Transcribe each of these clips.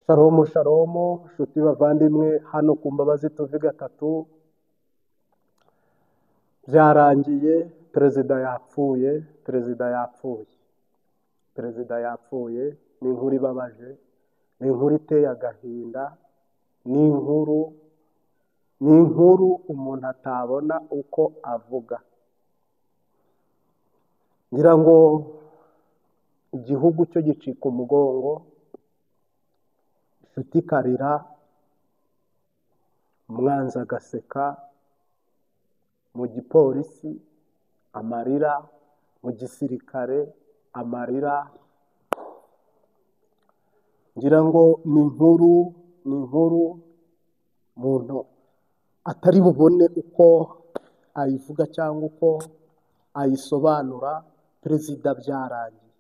Shalomu shalomu nshuti bavandimwe, hano ku Mbabazi TV gatatu byarangiye. Perezida yapfuye, perezida yapfuye. Ni inkuru ibabaje, ni inkuru iteye agahinda, ni inkuru umuntu atabona uko avuga. Ngira ngo igihugu cyo gicika umugongo, inshuti ikarira, umwanzi agaseka, mu gipolisi amarira, mu gisirikare amarira. Ngira ngo ni inkuru umuntu atari bubone uko ayivuga cyangwa uko ayisobanura. Perezida byarangiye,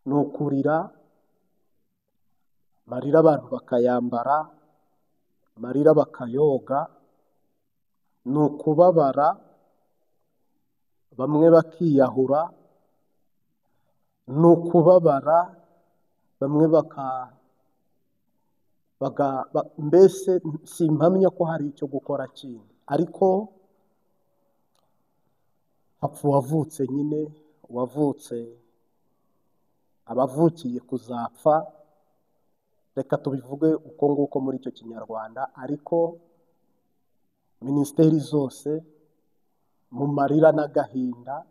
ni ukurira, amarira abantu bakayambara, amarira bakayoga, ni ukubabara, bamwe bakiyahura, ni ukubabara, bamwe mbese simpamya ko hari icyo gukora kindi, ariko hapfa uwavutse nyine, abavukiye kuzapfa. Reka tubivuge uko nguko muri icyo kinyarwanda, ariko minisiteri zose mu marira n'agahinda,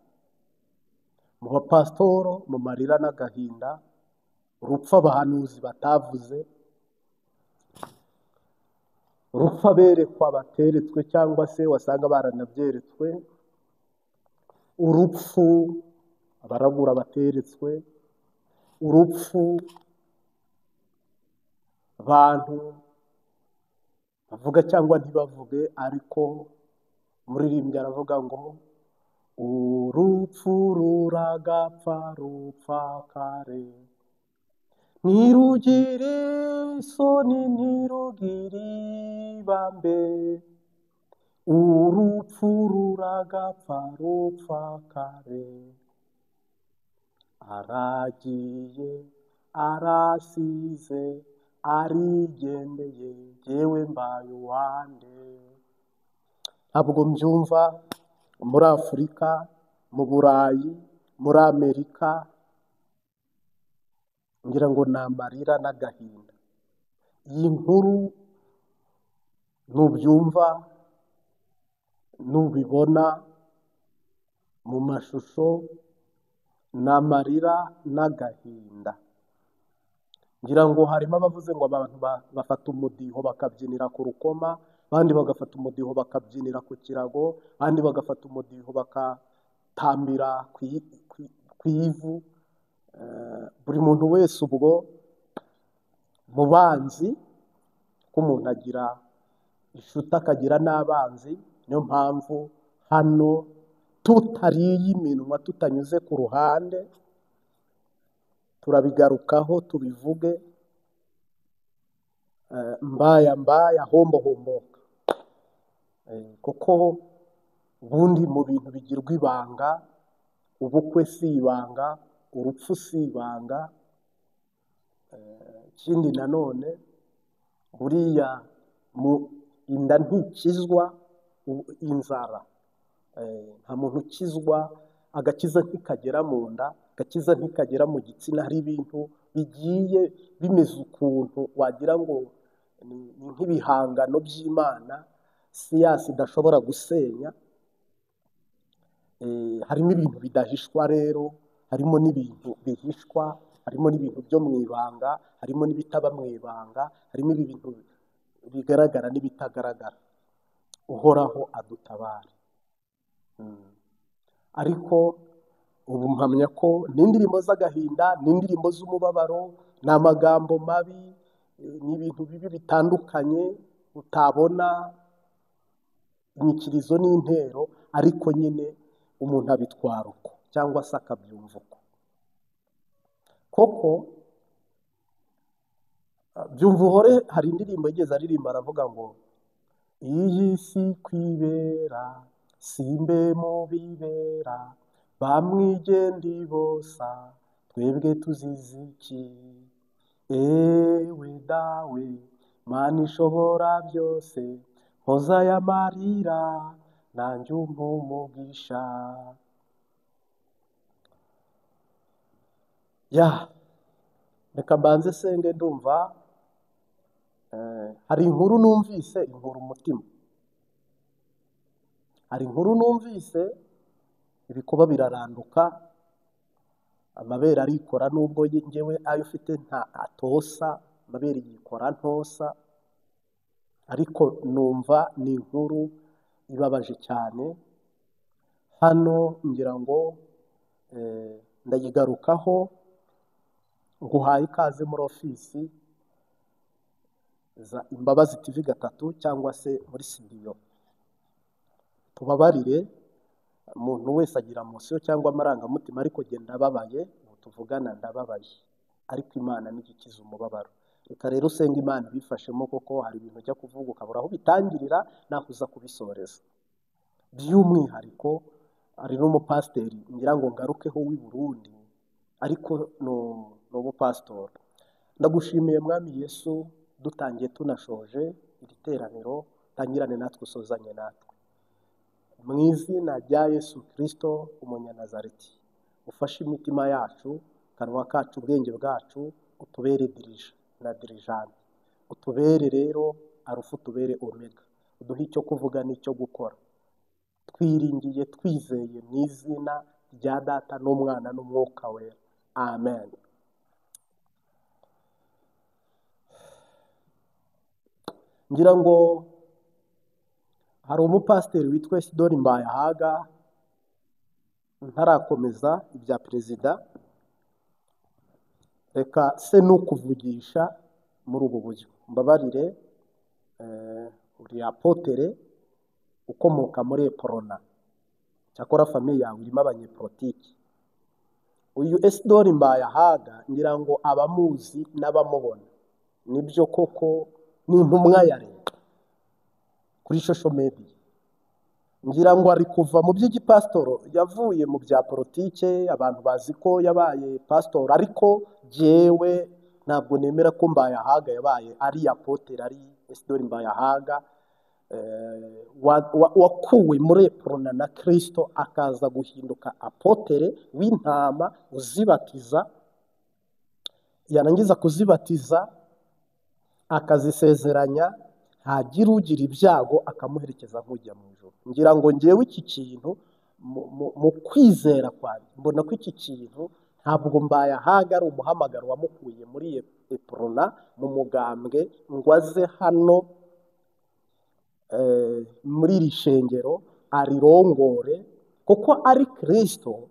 mu bapasitoro mu marira n'agahinda, urupfu abahanuzi batavuze, urupfu aberekwa bateretswe cyangwa se wasanga baranabyeretswe, urupfu abaragura bateretswe, urupfu abantu bavuga cyangwa ntibavuge. Ariko umuririmbyi aravuga ngo urupfu ruragapfa rupfa kare, ntirugire isoni ntirugire ibambe, urupfu ruragapfa rupfa kare. Aragiye arasize arigendeye, jyewe mbaye uwande. Ntabwo mbyumva muri Afurika, mu Burayi, muri Amerika. Ngira ngo ni amarira n'agahinda. Iyi nkuru nubyumva, nubibona mu mashusho, ni amarira n'agahinda. Ngira ngo harimo abavuze ngo abantu bafata umudiho bakabyinira ku rukoma, abandi bagafata umudiho bakabyinira ku kirago, abandi bagafata umudiho bakatambira ku ivu. Buri muntu wese ubwo mu banzi, ko umuntu agira inshuti akagira n'abanzi. Niyo mpamvu hano tutariye iminwa, tutanyuze ku ruhande, turabigarukaho tubivuge. Mbaya homboka, kuko ubundi mu bintu bigirwa ibanga, ubukwe si ibanga, urupfu si ibanga. Ikindi nanone, buriya inda ntikizwa inzara. Nta muntu ukizwa, agakiza ntikagera mu nda, agakiza ntikagera mu gitsina. Hari ibintu bigiye bimeze ukuntu wagira ngo ni nk'ibihangano by'Imana siyansi idashobora gusenya. Harimo ibintu bidahishwa rero, harimo n'ibintu bihishwa, harimo n'ibintu byo mu ibanga, harimo n'ibitaba mu ibanga, harimo ibintu bigaragara n'ibitagaragara. Uhoraho adutabare. Ariko ubu mpamya ko n'indirimbo z'agahinda, n'indirimbo z'umubabaro, ni amagambo mabi, ni ibintu bibi bitandukanye utabona inyikirizo n'intero, ariko nyine umuntu abitwara uko cyangwa se akabyumva uko. Koko byumva uhore, hari indirimbo yigeze aririmba aravuga ngo iyi si kwibera simbe mu bibera, bamwigendi bosa twebwe tuzizi iki? Ewe dawe Mana ishobora byose, hoza y'amarira nanjye umpe umugisha. Reka mbanze senge ndumva hari inkuru numvise inkuru umutima. Hari inkuru numvise ibikuba biraranduka, amabere arikora nubwo njyewe ayo ufite nta atosa, amabere yikora ntosa, ariko numva ni inkuru ibabaje cyane. Hano ngira ngo ndayigarukaho. Nguhaye ikaze muri ofisi za Imbabazi TV 3 cyangwa se muri studio. Tubabarire, umuntu wese agira emosiyo cyangwa amarangamutima, ariko genda ndababaye, tuvugana ndababaye, ariko Imana nigikiza umubabaro. Reka rero usenga Imana ibifashemo, koko hari ibintu ujya kuvuga ukabura aho bitangirira naho uza kubisoreza. By'umwihariko hari n'umupasiteri ngira ngo ngarukeho w'i Burundi, ariko no pastor. Ndagushimiye Mwami Yesu, dutangiye tunashoje iri teraniro, tangirane natwe usozanye natwe. Mu izina rya Yesu Kristo umunyanazareti, ufashe imitima yacu, kanwa kacu, ubwenge bwacu, utubere dirija na dirijani, utubere rero arufu, utubere omega, uduhe icyo kuvuga n'icyo gukora. Twiringiye twizeye mu izina rya Data n'Umwana n'Umwuka Wera, amen. Ngira ngo hari umupasiteri witwa Isidore Mbayahaga, ntarakomeza ibya perezida, reka se nukuvugisha muri ubu buryo. Mbabarire, uri apotere ukomoka muri Eprona, cyakora famiye yawe irimo abanyepolitiki. Uyu Isidore Mbayahaga ngira ngo abamuzi n'abamubona, nibyo koko ni intumwa ya leta kuri social media. Ngira ngo ari kuva mu by'igipasitoro, yavuye mu bya politike, abantu bazi ko yabaye pastor, ariko jewe ntabwo nemera ko Mbayahaga yabaye ari apotere, ari Isidore Mbayahaga wakuwe muri Eprona na Kristo akaza guhinduka apotere w'intama uzibatiza, yarangiza kuzibatiza akazisezeranya, hagira ugira ibyago akamuherekeza nk'ujya mu ijuru. Ngira ngo ngewe iki kintu mu kwizera kwanjye mbona ko iki kintu ntabwo Mbayahaga ari umuhamagaro wamukuye muri Eprona mu mugambwe ngo aze hano muri iri shengero arirongore, kuko ari Kristo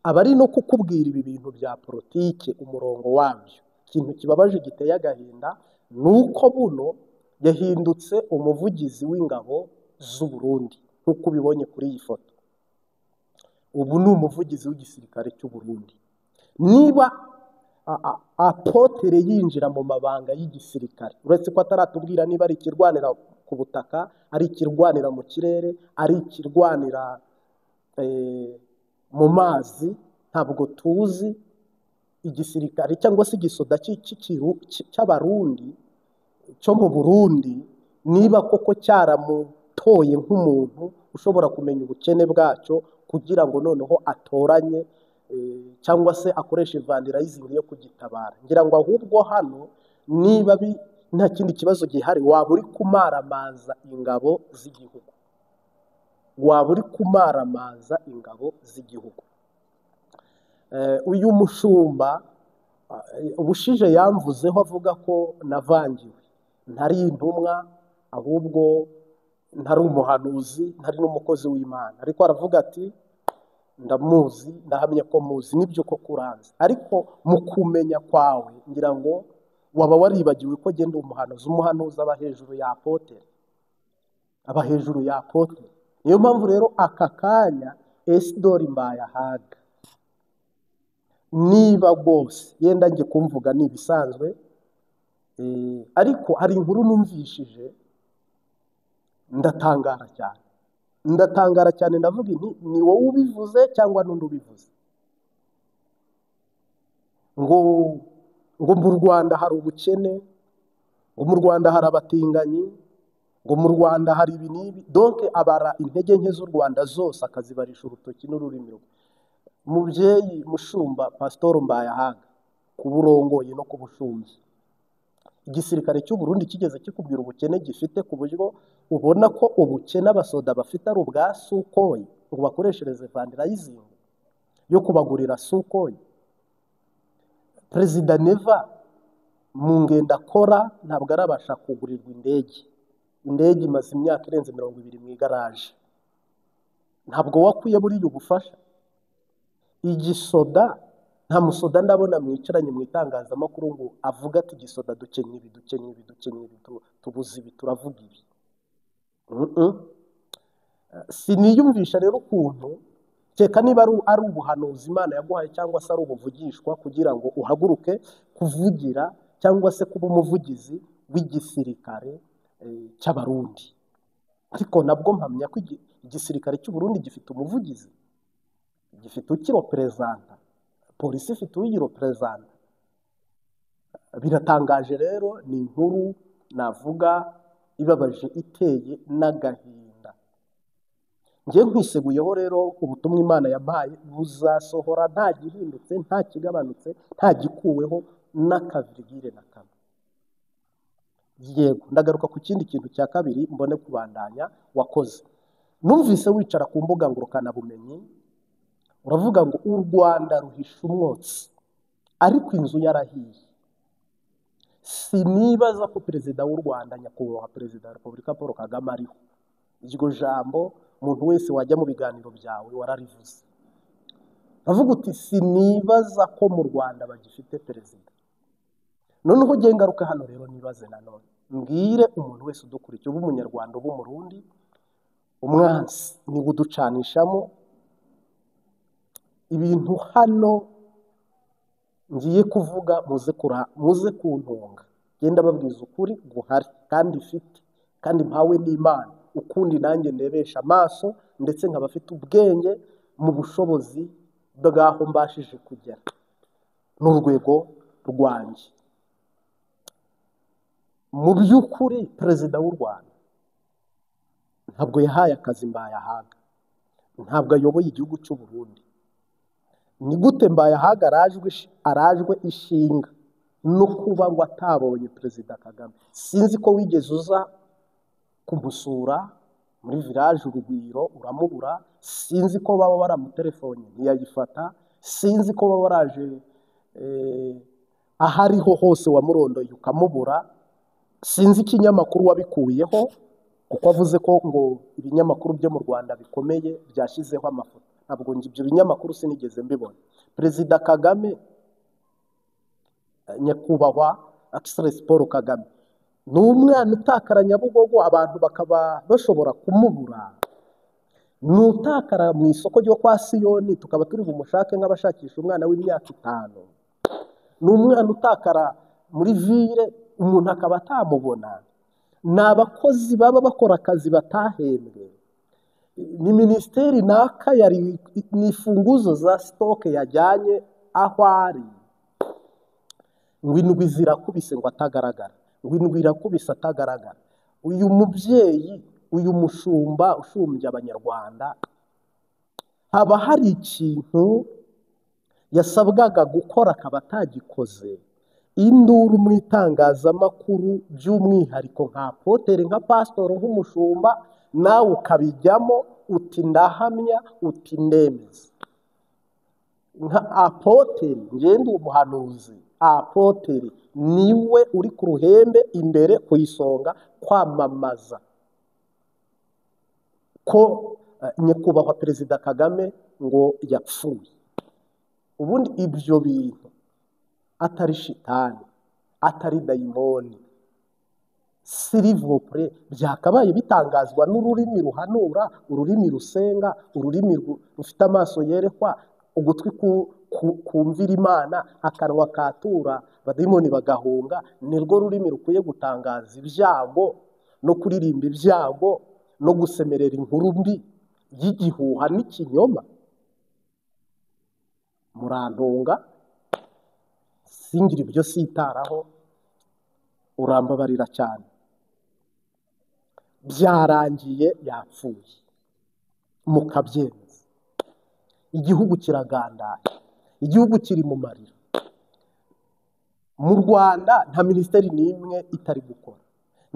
aba ari no kukubwira ibi bintu bya politike umurongo wabyo. Ikintu kibabaje giteye agahinda nuko buno yahindutse umuvugizi w'ingabo z'u Burundi, nk'uko ubibonye kuri iyi foto. Ubu ni umuvugizi w'igisirikare cy'u Burundi. Niba apotere yinjira mu mabanga y'igisirikare, uretse ko ataratubwira niba ari ikirwanira ku butaka, ari ikirwanira mu kirere, ari ikirwanira mu mazi, ntabwo tuzi igisirikare cyangwa se igisoda cy'abarundi cyo mu Burundi niba koko cyaramutoye nk'umuntu ushobora kumenya ubukene bwacyo kugira ngo noneho atoranye cyangwa se akoreshe evangelizing yo kugitabara. Ngira ngo ahubwo hano niba nta kindi kibazo gihari, waba uri kumaramaza ingabo z'igihugu, waba uri kumaramaza ingabo z'igihugu. Uyu mushumba ubushije yamvuzeho avuga ko navangiwe, ntari intumwa, ahubwo ntari umuhanuzi, ntari n'umukozi w'Imana, ariko aravuga ati ndamuzi, ndahamya ko muzi, nibyo ko kuranze. Ariko mu kumenya kwawe ngira ngo waba waribagiwe ko genda umuhanuzi. Umuhanuzi aba hejuru ya apotere, aba hejuru ya apotere. Niyo mpamvu rero aka kanya Isidore Mbayahaga, niba rwose yenda njye kumvuga n'ibisanzwe, ariko hari inkuru numvishije ndatangara cyane, ndavuga nti ni wowe ubivuze cyangwa n'undi ubivuze? ngo ngo mu Rwanda hari ubukene, ngo mu Rwanda hari abatinganyi, ngo mu Rwanda hari ibi n'ibi, donc abara intege nke z'u Rwanda zose akazibarisha urutoki n'ururimi rwe. Mubyeyi mushumba Pastor Mbayahaga ku burongoye no ku bushumbi, igisirikare cy'u Burundi kigeze kikubwira ubukene gifite ku buryo ubona ko ubukene abasoda bafite ari ubwa Sukoyi ngo bakoreshereze fundraising yo kubagurira Sukoyi? Perezida Neva mu ngendo akora ntabwo arabasha kugurirwa indege imaze imyaka irenze 20 mu igaraje. Ntabwo wakwiye buri ubufasha igisoda, nta musoda ndabona mwicaranye mu itangazamakuru ngo avuga ati igisoda dukenye ibi tubuze ibi turavuga ibi. Siniyumvisha rero ukuntu cyeka niba ari ubuhanuzi Imana yaguhaye cyangwa se ari ubuvugishwa kugira ngo uhaguruke kuvugira cyangwa se kuba umuvugizi w'igisirikare cy'Abarundi. Ariko nabwo mpamya ko igisirikare cy'u Burundi gifite umuvugizi, gifite ukiroperezanta, polisi ifite uyiroperezanta. Biratangaje rero, ni inkuru navuga ibabaje iteye n'agahinda. Ngiye nkwiseguyeho rero ubutumwa Imana yampaye buzasohora nta gihindutse, nta kigabanutse, nta gikuweho n'akavirigire na kamwe. Yego, ndagaruka ku kindi kintu cya kabiri mbone kubandanya wakoze. Numvise wicara ku mbuga ngurukanabumenyi uravuga ngo u Rwanda ruhisha umwotsi ariko inzu yarahiye. Sinibaza ko perezida w'u Rwanda nyakubahwa perezida wa Repubulika Paul Kagame ariho. Iryo jambo umuntu wese wajya mu biganiro byawe wararivuze. Avuga uti sinibaza ko mu Rwanda bagifite perezida. Noneho ugiye ngaruka hano rero nibaze nanone, mbwire umuntu wese udukurikiye, uba umunyarwanda uba umurundi, umwansi ni uducanishamo ibintu hano ngiye kuvuga, muze kuntunga. Genda babwiza ukuri guhari kandi ifite, kandi mpawe n'Imana, ukundi nanjye ndebesha amaso ndetse nkaba afite ubwenge mu bushobozi bwaho mbashije kugera n'urwego rwanjye. Mu by'ukuri perezida w'u Rwanda ntabwo yahaye akazi Mbayahaga, ntabwo ayoboye igihugu cy'u Burundi. Ni gute Mbayahaga arajwe ishinga no kuba ngo atabonye perezida Kagame? Sinzi ko wigeze uza kumusura muri village Urugwiro uramubura, sinzi ko baba baramutelefone ntiyayifata, sinzi ko baba baraje ahariho hose wamurondoye ukamubura, sinzi ikinyamakuru wabikuyeho kuko avuze ko ngo ibinyamakuru byo mu Rwanda bikomeye byashyizeho amafoto. Ntabwo ibyo binyamakuru sinigeze mbibona. Perezida Kagame, nyakubahwa Excellence Paul Kagame, ni umwana utakara Nyabugogo abantu bakaba bashobora kumubura. Ni utakara mu isoko ryo kwa Siyoni tukaba turi bumushake nk'abashakisha umwana w'imyaka 5. Ni umwana utakara muri ville umuntu akaba atamubona. Ni abakozi baba bakora akazi batahembwe. Ni ministeri naka yari nifunguzo za stock yajyanye aho ari. Ngwindwi zirakubise ngo atagaragara, ngwindwi irakubise atagaragara. Uyu mubyeyi, uyu mushumba ushumbye abanyarwanda, haba hari ikintu yasabwaga gukora akaba atagikoze. Induru mu itangazamakuru by'umwihariko nka Apotre, nka pastor, nk'umushumba, nawe ukabijyamo uti ndahamya, uti ndemeza. Nka Apotre ngende umuhanuzi, Apotre niwe uri ku ruhembe imbere ku isonga kwamamaza ko nyakubahwa perezida Kagame ngo yapfuye. Ubundi ibyo bintu atari shitani, atari dayimoni, s'il byakabaye bitangazwa n'ururimi ruhanura, ururimi rusenga, ururimi rufite amaso yerekwa, ugutwi kumvira Imana, akanwa katura, abadayimoni bagahunga. Nirwo rurimi rukwiye gutangaza ibyago no kuririmba ibyago no gusemerera inkuru mbi y'igihuha n'ikinyoma. Murantunga singira ibyo sitaraho, urambabarira cyane. Byarangiye yapfuye mukabyemeza, igihugu kiragandaye, igihugu kiri mu marira. Mu Rwanda nta minisiteri n'imwe itari gukora,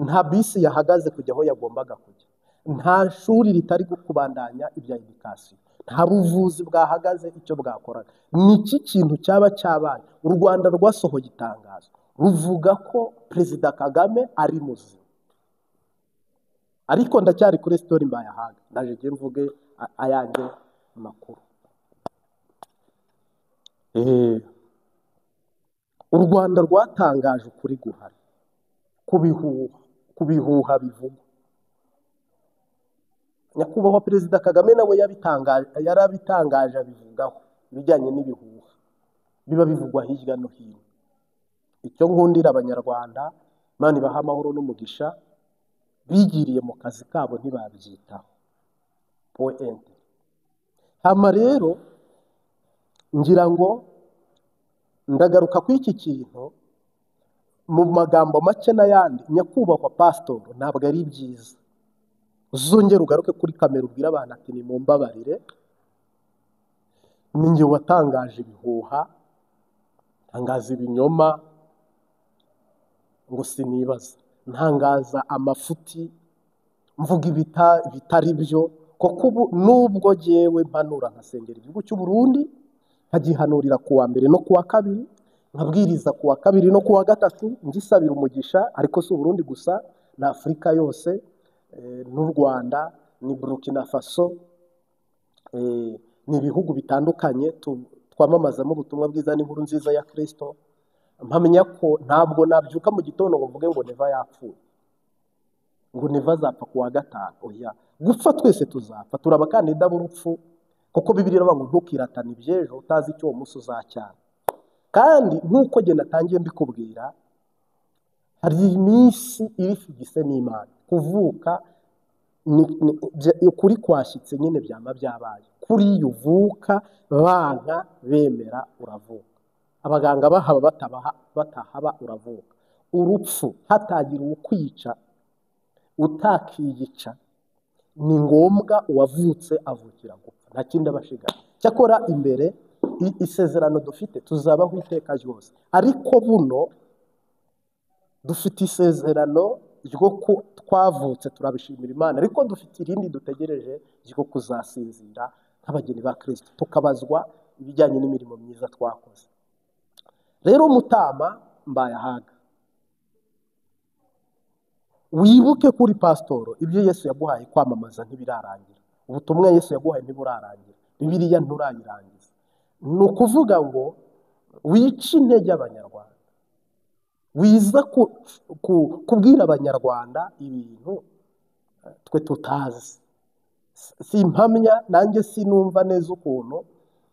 nta bisi yahagaze kujya aho yagombaga kujya, nta shuri ritari kubandanya ibya edikasiyo, nta buvuzi bwahagaze icyo bwakoraga. Ni iki kintu cyaba cyabaye? U Rwanda rwasohoye itangazo ruvuga ko Perezida Kagame ari muzima, ariko ndacyari kuri sitori Mbayahaga, ndaje ngiye mvuge ayanjye makuru. U Rwanda rwatangaje ukuri guhari ku bihuha bivugwa. Nyakubahwa Perezida Kagame nawe yarabitangaje abivugaho ibijyanye n'ibihuha biba bivugwa hirya no hino. Icyo nkundira Abanyarwanda, Imana ibaha amahoro n'umugisha, bigiriye mu kazi kabo ntibabyitaho. Hama rero ngira ngo ndagaruka ku iki kintu mu magambo make n'ayandi. Nyakubahwa Pastor, ntabwo ari byiza uzongera ugaruke kuri kamera ubwira abantu ati nimumbabarire, ninjye watangaje ibihuha, ntangaza ibinyoma, ngo sinibaza, ntangaza amafuti, mvuga ibitari byo. Koko ubu nubwo jyewe mpanura nkasengera igihugu cy'u Burundi, nkagihanurira ku wa mbere no ku wa kabiri, nkabwiriza ku wa kabiri no ku wa gatatu ngisabira umugisha, ariko si Burundi gusa, na Afurika yose, n'u Rwanda, ni Burkina Faso, ni ibihugu bitandukanye twamamazamo ubutumwa bwiza n'inkuru nziza ya Kristo. Mpamenya ko ntabwo nabyuka mu gitondo ngo mvuge ngo Neva yapfuye, ngo Neva azapfa ku wa gatanu. Oya, gupfa twese tuzapfa, turabakandida b'urupfu, kuko Bibiliya iravuga ngo ntukiratane iby'ejo utazi icyo uwo munsi uzacyana. Kandi nk'uko jye natangiye mbikubwira, hari iminsi iri figise n'Imana. Kuvuka ukuri kwashyitse nyine byama byabaye, kuri uvuka banka bemera uravuka, abaganga bahaba batahaba uravuka. Urupfu hatagira ukwica utakiyica, ni ngombwa uwavutse avukira gupfa, nta kindi abashigaye. Cyakora imbere isezerano dufite tuzabaho iteka ryose, ariko buno dufite isezerano ryo twavutse turabishimira Imana, ariko dufite irindi dutegereje ryo kuzasinzira nk'abageni ba Kristo, tukabazwa ibijyanye n'imirimo myiza twakoze. Rero Mutama Mbayahaga, wibuke kuri Pastor, ibyo Yesu yaguhaye kwamamaza ntibirarangira, ubutumwa Yesu yaguhaye ntiburarangira, Bibiliya nturayirangiza. Ni ukuvuga ngo wice intege Abanyarwanda, wiza kubwira Abanyarwanda ibintu twe tutazi. Simpamya, nanjye sinumva neza ukuntu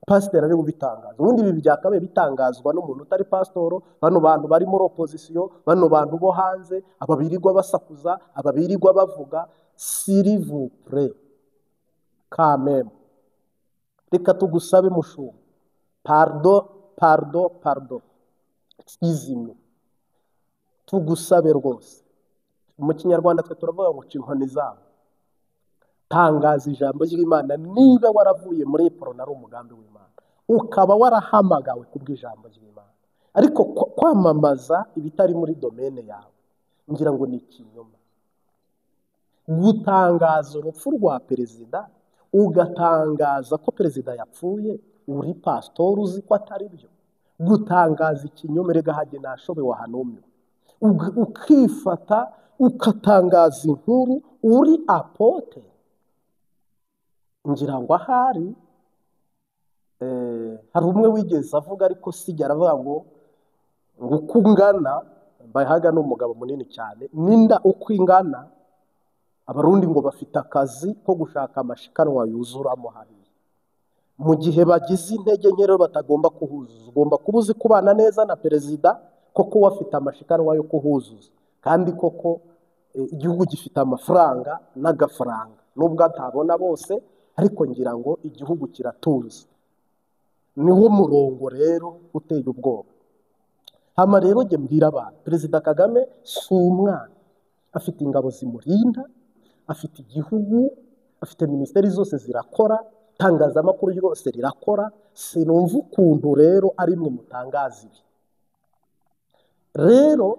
Pastor ari bubitangaza. Ubundi ibi byakabaye bitangazwa n'umuntu utari Pastor, bano bantu bari muri opposition, bano bantu bo hanze, ababirirwa basakuza, ababirirwa bavuga. S'il vous plaît, quand même, reka tugusabe mushumba, pardon, excuse-me, tugusabe rwose. Mu Kinyarwanda twe turavuga ngo inkoni zabo, tangaza ijambo ry'Imana. Niba waravuye muri Epron ari umugambi w'Imana, ukaba warahamagawe kubw'ijambo ry'Imana, ariko kwamamaza ibitari muri domaine yawe, ngira ngo ni ikinyoma. Gutangaza urupfu rwa perezida, ugatangaza ko perezida yapfuye, uri Pastor uzi ko atari byo. Gutangaza ikinyoma, rega hage nashobe wahanumiwe, ukifata ukatangaza inkuru uri apote. Ngira ngo ahari hari umwe wigeze avuga, ariko sijya aravuga ngo uko ungana, Mbayahaga n'umugabo munini cyane, ninda uko ingana, Abarundi ngo bafite akazi ko gushaka amashikanwa yuzuramo hariya. Mu gihe bagize intege nke rero batagomba kuhuzuza, ugomba kuba uzi kubana neza na perezida, koko wafite amashikanwa yo kuhuzuza. Kandi koko igihugu gifite amafaranga n'agafaranga, nubwo atabona bose, ariko ngira ngo igihugu kiratuza. Niwo murongo rero uteye ubwoba. hama rero njye mbwira abantu Perezida Kagame si umwana, afite ingabo zimurinda, afite igihugu, afite minisiteri zose zirakora, itangazamakuru ryose rirakora. Sinumva ukuntu rero ari mwe mutangaza ibi. Rero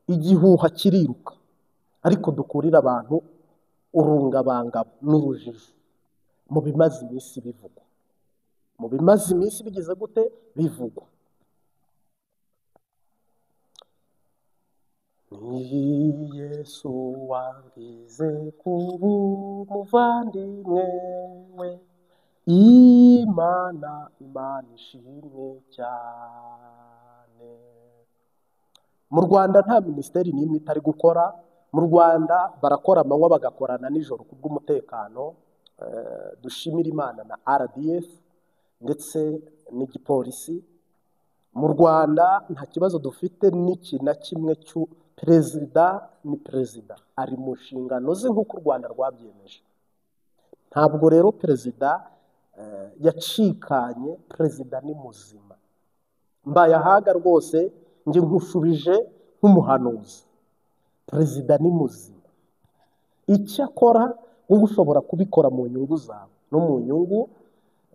igihuha kiriruka, ariko dukurira abantu urungabangabo n'urujijo mu bimaze iminsi bivugwa, mu bimaze iminsi bigize gute bivugwa. Ni Yesu wangize kuba umuvandimwe we, Imana ishimwe cyane. Mu Rwanda nta minisiteri n'imwe itari gukora. Mu Rwanda barakora amanywa bagakorana nijoro ku bw'umutekano. Dushimira Imana na RDF ndetse n'igipolisi. Mu Rwanda nta kibazo dufite n'iki na kimwe cyo perezida ni perezida, ari mu nshingano ze nk'uko u Rwanda rwabyemeje. Ntabwo rero perezida yacikanye, perezida ni muzima. Mbaye ahaga rwose njye nkushubije nk'umuhanuzi, perezida ni muzima. Icyo akora wowe ushobora kubikora mu nyungu zawe no mu nyungu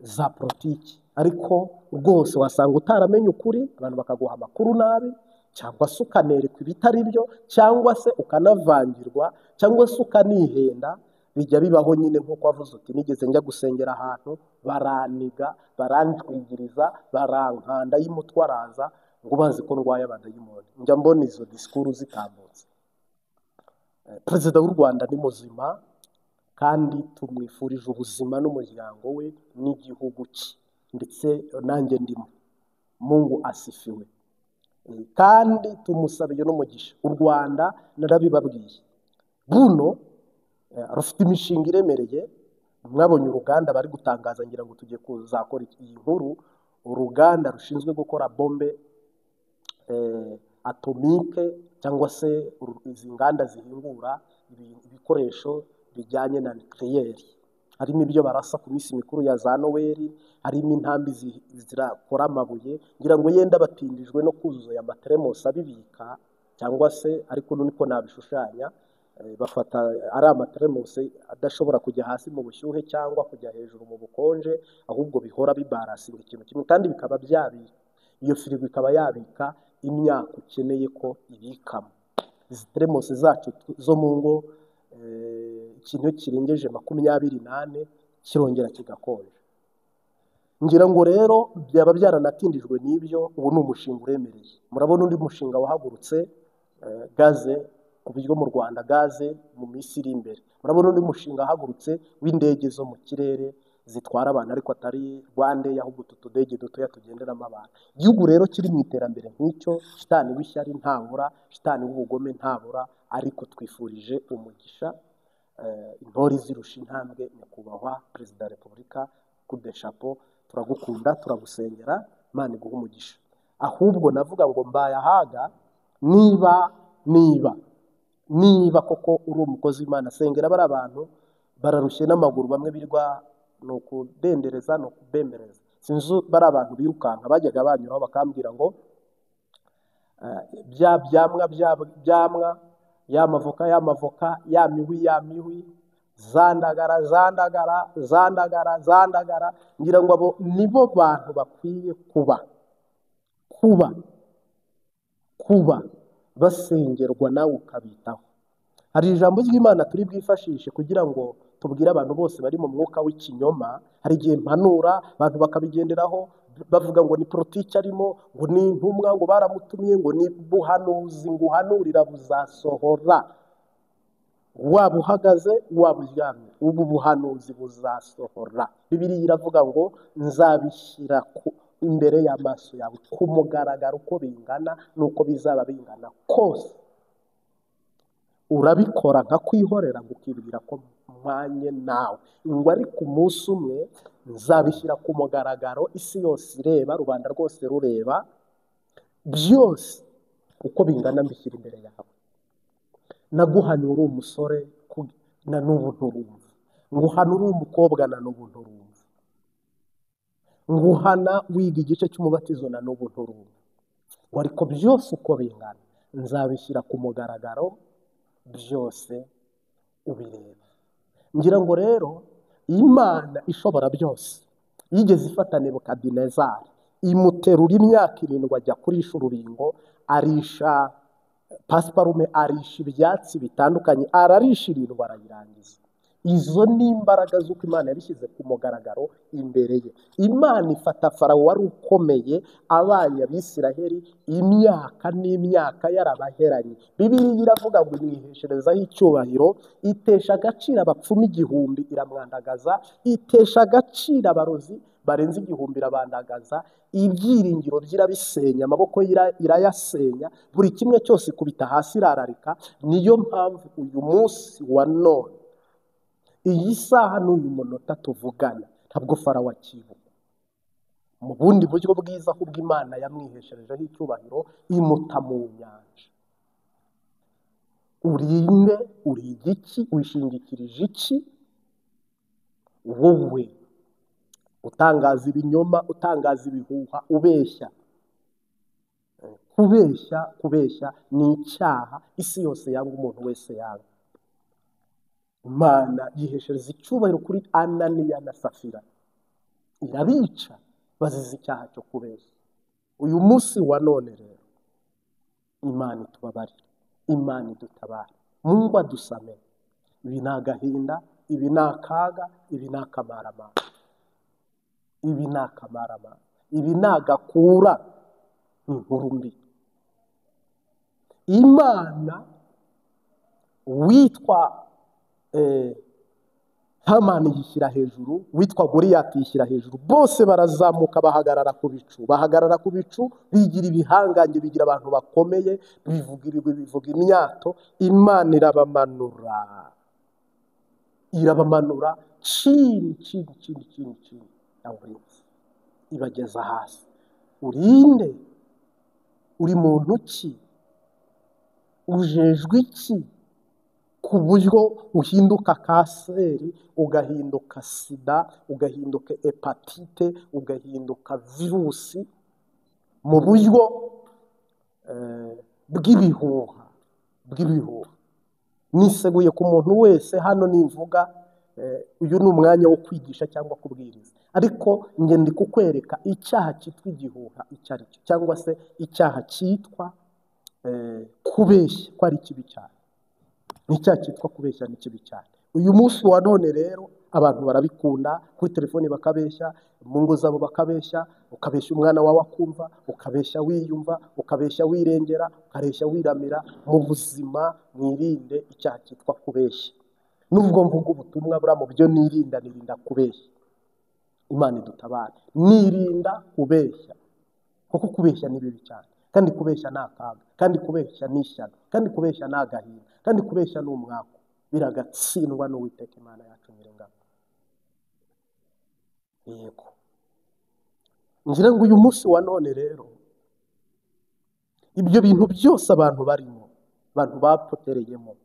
za politiki, ariko rwose wasanga utaramenye ukuri, abantu bakaguha amakuru nabi, cyangwa se ukanerekwa ibitari byo, cyangwa se ukanavangirwa, cyangwa se ukanihenda. Bijya bibaho nyine nk'uko wavuze uti nigeze njya gusengera ahantu baraniga, baranjwigiriza, barankanda y'umutwe araza ngo bazi ko ndwaye abadayimoni. Njya mbona izo disikuru zitambutse. Perezida w'u Rwanda ni muzima kandi tumwifurije ubuzima n'umuryango we n'igihugu cye, ndetse nanjye ndimo. Mungu asifiwe. Kandi tumusabiye n'umugisha. U Rwanda narabibabwiye, buno rufite imishinga iremereye. Mwabonye uruganda bari gutangaza, ngira ngo tugiye kuzakora iyi nkuru, uruganda rushinzwe gukora bombe atomike, cyangwa se izi nganda zihingura ibikoresho bijyanye na nucleaire. Harimo ibyo barasa ku minsi mikuru ya za Noheli, harimo intambi zirakora amabuye. Ngira ngo yenda batindijwe no kuzuza aya materemosi abibika, cyangwa se ariko niko nabishushanya, bafata ari amateremosi adashobora kujya hasi mu bushyuhe cyangwa kujya hejuru mu bukonje, ahubwo bihora bibarasinga ikintu kimwe, kandi bikaba byabika. Iyo firigo ikaba yabika imyaka ukeneye ko ibikamo. Izi teremosi zacu zo mu ngo, ikintu kirengeje 24 kirongera kigakonja. Ngira ngo rero byaba byaranatindijwe n'ibyo. Ubu ni umushinga uremereye. Murabona undi mushinga wahagurutse, gaze ku buryo mu Rwanda gaze mu minsi iri imbere. Murabona undi mushinga wahagurutse w'indege zo mu kirere zitwara abantu, ariko atari Rwandair, ahubwo utudege dutoya tugenderamo abantu. Igihugu rero kiri mu iterambere nk'icyo, shitani w'ishyari ntabura, shitani w'ubugome ntabura, ariko twifurije umugisha intore zirusha intambwe nyakubahwa Perezida wa Repubulika. Kude chapeau, turagukunda, turagusengera, Imana iguhe umugisha. Ahubwo navuga ngo mbaye ahaga, niba koko uri umukozi w'Imana, sengera bari abantu bararushye n'amaguru, bamwe birwa no kudendereza no kubembereza. Sinzi bari abantu birukanka bajyaga banyuraho bakambwira ngo byamwa y'amavoka yamihwi zandagara. Ngira ngo abo nibo bantu bakwiye kuba basengerwa, nawe ukabitaho. Hari ijambo ry'Imana turi bwifashishe kugira ngo tubwire abantu bose bari mu mwuka w'ikinyoma. Hari igihe mpanura abantu bakabigenderaho bavuga ngo ni politiki arimo, ngo ni intumwa, ngo baramutumye, ngo ni buhanuzi, ngo uhanurira buzasohora. Waba uhagaze waba uryamye, ubu buhanuzi buzasohora. Bibiliya iravuga ngo nzabishyira imbere y'amaso yawe ku mugaragaro, uko bingana n'uko bizaba bingana kose. Urabikora nka kwihorera ngo ukibwira ko mpanye nawe, ngo ariko umunsi umwe nzabishyira ku mugaragaro, isi yose ireba, rubanda rwose rureba, byose uko bingana mbishyira imbere yawe. Naguhanye uri umusore na n'ubu nturumva, nguhana uri umukobwa na n'ubu nturumva, nguhana wiga igice cy'umubatizo na n'ubu nturumva, ngo ariko byose uko bingana nzabishyira ku mugaragaro byose ubireba. Ngira ngo rero Imana ishobora byose yigeze ifata Nebukadinezari imuterura imyaka 7 ajya kurisha urubingo, arisha pasiparume, arisha ibyatsi bitandukanye, ararisha 7 arayirangiza. Izo ni imbaraga z'uko Imana yabishyize ku mugaragaro imbere ye. Imana ifata Farawo wari ukomeye abaye Abisiraheli imyaka n'imyaka yarabaheranye. Bibiliya iravuga ngo imwihesherezaho icyubahiro, itesha agaciro abapfumu 1000 iramwandagaza, itesha agaciro abarozi barenze 1000 irabandagaza, ibyiringiro by'irabisenya, amaboko irayasenya, buri kimwe cyose ikubita hasi irararika. Niyo mpamvu uyu munsi wa none, iyi saha n'uyu munota tuvugana, ntabwo Farawo akibuka. Mu bundi buryo bwiza ahubwo Imana yamwihesherejeho icyubahiro imuta mu nyanja. Urinde, uri igiki, wishingikirije iki? Wowe utangaza ibinyoma, utangaza ibihuha, ubeshya. Kubeshya ni icyaha isi yose yanga, umuntu wese yanga. Imana yiheshereza icyubahiro kuri Ananiya na Safira, irabica bazize icyaha cyo kubeshya. Uyu munsi wa none rero Imana itubabarire, Imana idutabare, Mungu adusame. Ibi ni agahinda, ibi ni akaga, ibi ni akamaramara, ibi ni akamaramara, ibi ni agakura, inkuru mbi. Imana witwa Hamani yishyira hejuru, witwa Goliyati yishyira hejuru, bose barazamuka bahagarara ku bicu, bigira ibihangange, bigira abantu bakomeye, bivuga imyato. Imana irabamanura chini ibageza hasi. Urinde, uri muntu ki, ujejwe iki ku buryo uhinduka kanseri, ugahinduka sida, ugahinduka hepatite, ugahinduka virusi mu buryo bw'ibihuha. Niseguye ku muntu wese hano nimvuga, uyu ni umwanya wo kwigisha cyangwa kubwiriza, ariko nge ndi kukwereka icyaha cyitwa igihuha icyo ari cyo, cyangwa se icyaha cyitwa kubeshya ko ari kibi cyane. Icyaha cyitwa kubeshya ni kibi cyane. Uyu munsi wa none rero abantu barabikunda, kuri telefoni bakabeshya, mu ngo zabo bakabeshya, ukabeshya umwana wawe akumva, ukabeshya wiyumva, ukabeshya wirengera, ukabeshya wiramira. Mu buzima mwirinde icyaha cyitwa kubeshya. Nubwo mvuga ubutumwa bura mu byo nirinda kubeshya. Imana idutabare, nirinda kubeshya, kuko kubeshya ni bibi cyane, kandi kubeshya ni akaga, kandi kubeshya ni ishyano, kandi kubeshya ni agahinda, kandi kubeshya ni umwaka, biragatsindwa n'Uwiteka Imana yacu Nyiringabo. Yego, ngira ngo uyu munsi wa none rero ibyo bintu byose abantu barimo, abantu bapotereyemo,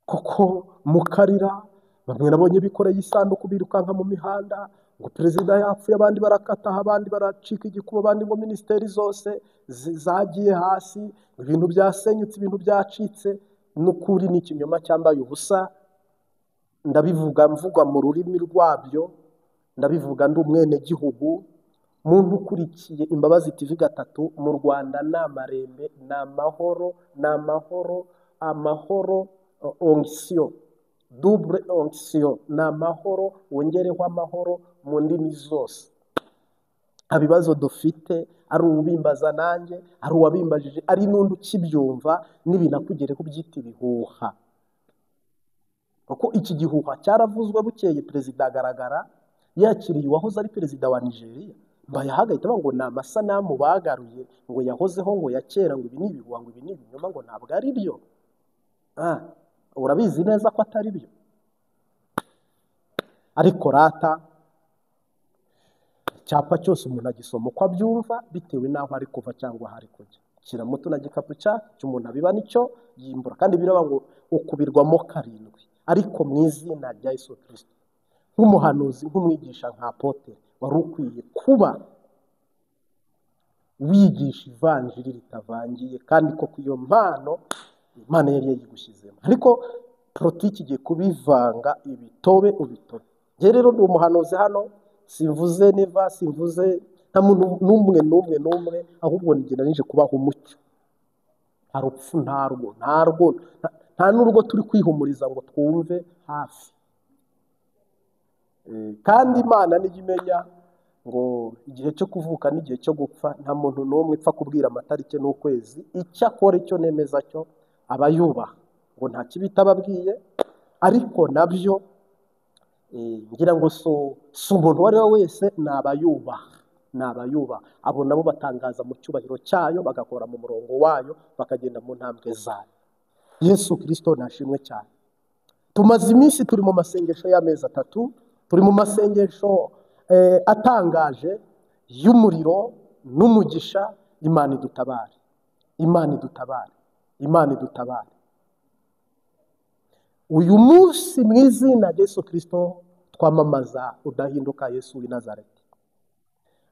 kuko mukarira, bamwe nabonye bikoreye isanduku birukanka mu mihanda ngo perezida yapfuye, abandi barakataha, abandi baracika igikuba, abandi ngo minisiteri zose zagiye hasi, ibintu byasenyutse, ibintu byacitse. N'ukuri ni ikinyoma cyambaye ubusa. Ndabivuga mvugwa mu rurimi rwabyo, ndabivuga ndi umwene gihugu. Muntu ukurikiye Imbabazi TV 3, mu Rwanda ni amarembe, ni amahoro, onction, double onction, ni amahoro, wongereho amahoro mu ndimi zose. Abibazo dufite, ari ubimbaza nanjye, ari uwabimbajije, ari n'undi ukibyumva, n'ibinakugere ko byita ibihuha. Kuko iki gihuha cyaravuzwe bukeye perezida agaragara yakiriye uwahoze ari perezida wa Nigeria, bayahagahita ngo ni amasanamu bagaruye, ngo yahozeho, ngo yakera, ngo ibi ni ibihuha, ngo ibi ni ibinyoma, ngo ntabwo ari byo. Urabizi neza ko atari byo. Ariko rata, icyapa cyose umuntu agisoma uko abyumva bitewe n'aho ari kuva cyangwa aho ari kujya. Kira muto na gikapu cy'umuntu abiba nicyo yimbura, kandi biraba ngo ukubirwamo 7. Ariko mu izina rya Yesu Kristo, nk'umuhanuzi, nk'umwigisha, nka apotre, wari ukwiye kuba wigisha ivanjiri ritavangiye, kandi koko iyo mpano Imana yari yayigushyizemo, ariko politiki igiye kubivanga, ibitobe ubitobe. Njye rero ni umuhanuzi hano, simvuze neva, simvuze nta muntu n'umwe, ahubwo ngenda nije kubaha umucyo. Nta rupfu ntarwo, nta n'urwo turi kwihumuriza ngo twumve hafi. Kandi Imana nijya imenya ngo igihe cyo kuvuka n'igihe cyo gupfa, nta muntu n'umwe ipfa kubwira amatariki n'ukwezi. Icyo akora, icyo nemeza cyo, aba yubaha, ngo nta kibi itababwiye. Ariko nabyo ngira ngo si umuntu uwo ari we wese, ni abayubaha. Abo nabo batangaza mu cyubahiro cyayo, bagakora mu murongo wayo, bakagenda mu ntambwe zayo. Yesu Kristo nashimwe cyane. Tumaze iminsi turi mu masengesho y'amezi 3, turi mu masengesho atangaje y'umuriro n'umugisha. Imana idutabare, Imana idutabare, Imana idutabare. Uyu munsi mu izina rya Yesu Kristo twamamaza udahinduka Yesu w'i Nazareti.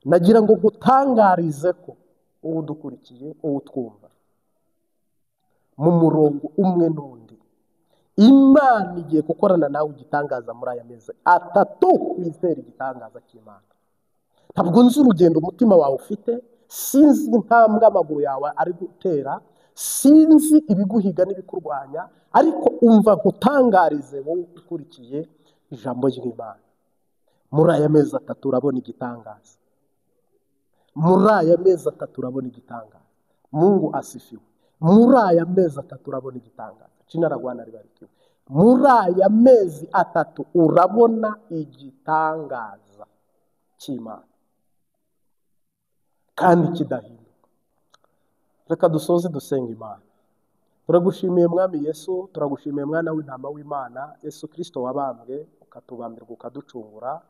Nagira ngo gutangarize ko uwo dukurikiye, uwo twumva mu murongo umwe n'undi, Imana igiye gukorana nawe igitangaza muri aya mezi 3. Wizere igitangaza cy'Imana. Ntabwo nzi urugendo umutima wawe ufite, sinzi intambwe amaguru yawe ari gutera, sinzi ibiguhiga n'ibikurwanya, ariko umva nkutangarize wowe ukurikiye ijambo ry'Imana. Muri aya mezi 3 urabona igitangaza. Muri aya mezi 3 urabona igitangaza. Mungu asifiwe. Muri aya mezi 3 urabona igitangaza. Jina la Bwana libarikiwe. Muri aya mezi 3 urabona igitangaza cy'Imana kandi kidahinduka. Reka dusoze dusenga Imana. Turagushimiye Mwami Yesu, turagushimiye Mwana w'intama w'Imana, Yesu Kristo wabambwe ukatubambirwa ukaducungura.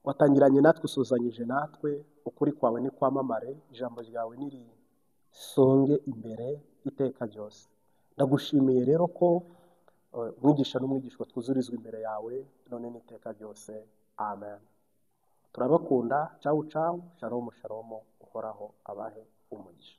Watangiranye natwe, usuzanyije natwe, ukuri kwawe ni kwamamare, ijambo ryawe nirisonge imbere iteka ryose. Ndagushimiye rero ko umwigisha n'umwigishwa twuzurizwa imbere yawe none n'iteka ryose. Amen. Turabakunda. Ciao ciao. Shalom shalom. Uhoraho abahe umugisha.